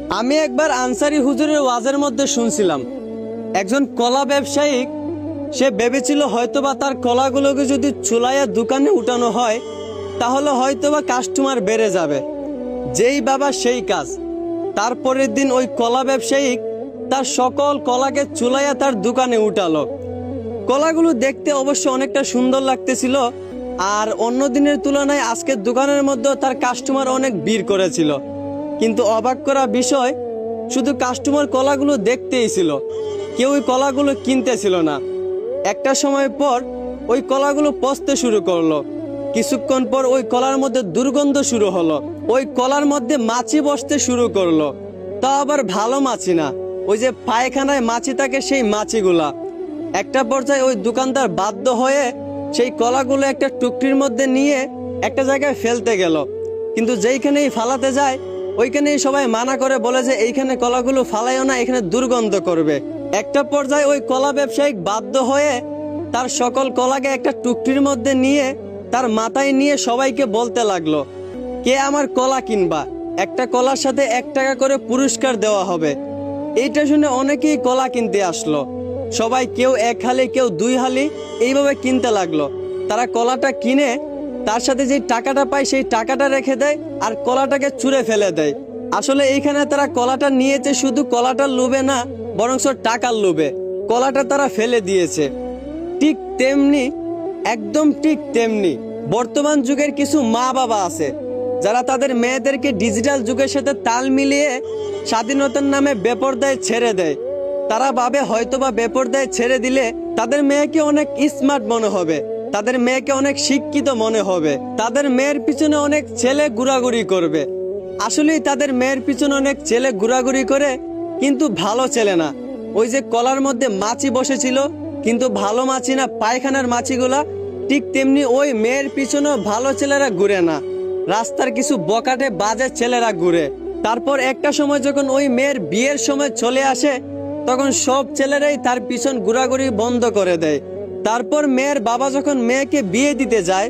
আমি একবার আনসারি হুজুরের ওয়াজের মধ্যে শুনছিলাম একজন কলা ব্যবসায়ী সে ভেবেছিল হয়তোবা তার কলাগুলোকে যদি চুলাইয়া দোকানে উঠানো হয় তাহলে হয়তোবা কাস্টমার বেড়ে যাবে। যেই বাবা সেই কাজ। তারপরের দিন ওই কলা ব্যবসায়ী তার সকল কলাকে চুলাইয়া তার দোকানে উঠালো। কলাগুলো দেখতে অবশ্য অনেকটা সুন্দর লাগতেছিল, আর অন্য দিনের তুলনায় আজকের দোকানের মধ্যে তার কাস্টমার অনেক ভিড় করেছিল। কিন্তু অবাক করা বিষয়, শুধু কাস্টমার কলাগুলো দেখতেই ছিল, কেউ ওই কলাগুলো কিনতেছিল না। একটা সময় পর ওই কলাগুলো পচতে শুরু করলো। কিছুক্ষণ পর ওই কলার মধ্যে দুর্গন্ধ শুরু হলো। ওই কলার মধ্যে মাছি বসতে শুরু করলো। তা আবার ভালো মাছি না, ওই যে পায়খানায় মাছি থাকে সেই মাছিগুলা। একটা পর্যায়ে ওই দোকানদার বাধ্য হয়ে সেই কলাগুলো একটা টুকরির মধ্যে নিয়ে একটা জায়গায় ফেলতে গেল। কিন্তু যেইখানেই ফালাতে যায় ওইখানেই সবাই মানা করে, বলে যে এইখানে কলাগুলো ফালাইও না, এখানে দুর্গন্ধ করবে। একটা পর্যায়ে ওই কলা ব্যবসায়ী বাধ্য হয়ে তার সকল কলাকে একটা টুকরির মধ্যে নিয়ে তার মাথায় নিয়ে সবাইকে বলতে লাগলো, কে আমার কলা কিনবা, একটা কলার সাথে 1 টাকা করে পুরস্কার দেওয়া হবে। এইটা শুনে অনেকেই কলা কিনতে আসলো। সবাই কেউ 1 হালি, কেউ 2 হালি এইভাবে কিনতে লাগলো। তারা কলাটা কিনে তার সাথে যে টাকাটা পায় সেই টাকাটা রেখে দেয় আর কলাটাকে ছুঁড়ে ফেলে দেয়। আসলে এইখানে তারা কলাটা নিয়েছে শুধু কলাটার লোভে না, বরং টাকার লোভে কলাটা তারা ফেলে দিয়েছে। ঠিক তেমনি, একদম ঠিক তেমনি বর্তমান যুগের কিছু মা বাবা আছে যারা তাদের মেয়েদেরকে ডিজিটাল যুগের সাথে তাল মিলিয়ে স্বাধীনতার নামে বেপরদায় ছেড়ে দেয়। তারা ভাবে হয়তোবা বেপরদায় ছেড়ে দিলে তাদের মেয়েকে অনেক স্মার্ট মনে হবে, তাদের মেয়েকে অনেক শিক্ষিত মনে হবে, তাদের মেয়ের পিছনে অনেক ছেলে ঘোরাঘুরি করবে। আসলেই তাদের মেয়ের পিছনে অনেক ছেলে ঘোরাঘুরি করে, কিন্তু ভালো ছেলে না। ওই যে কলার মধ্যে মাছি বসেছিল, কিন্তু ভালো মাছি না, পায়খানার মাছিগুলা। ঠিক তেমনি ওই মেয়ের পিছনেও ভালো ছেলেরা ঘুরে না, রাস্তার কিছু বকাটে বাজে ছেলেরা ঘুরে। তারপর একটা সময় যখন ওই মেয়ের বিয়ের সময় চলে আসে, তখন সব ছেলেরাই তার পিছন ঘোরাঘুরি বন্ধ করে দেয়। তারপর মেয়ের বাবা যখন মেয়েকে বিয়ে দিতে যায়,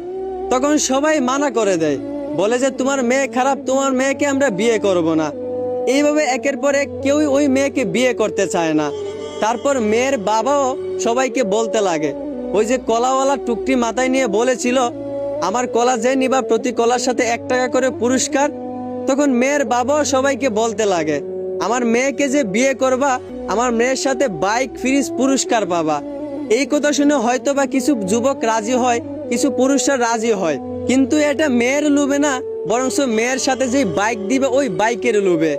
তখন সবাই মানা করে দেয়, বলে যে তোমার মেয়ে খারাপ, তোমার মেয়েকে আমরা বিয়ে করব না। এইভাবে একের পর এক কেউই ওই মেয়েকে বিয়ে করতে চায় না। তারপর মেয়ের বাবাও সবাইকে বলতে লাগে, ওই যে কলাওয়ালা টুকটি মাথায় নিয়ে বলেছিল আমার কলা যে নিবা প্রতি কলার সাথে 1 টাকা করে পুরস্কার। তখন মেয়ের বাবাও সবাইকে বলতে লাগে, আমার মেয়েকে যে বিয়ে করবা, আমার মেয়ের সাথে বাইক, ফ্রিজ পুরস্কার পাবা। এই কথা শুনে হয়তো বা কিছু যুবক রাজি হয়, কিছু পুরুষরা রাজি হয়, কিন্তু এটা মেয়ের লোভে না, বরং মেয়ের সাথে যে বাইক দিবে ওই বাইকের লোভে।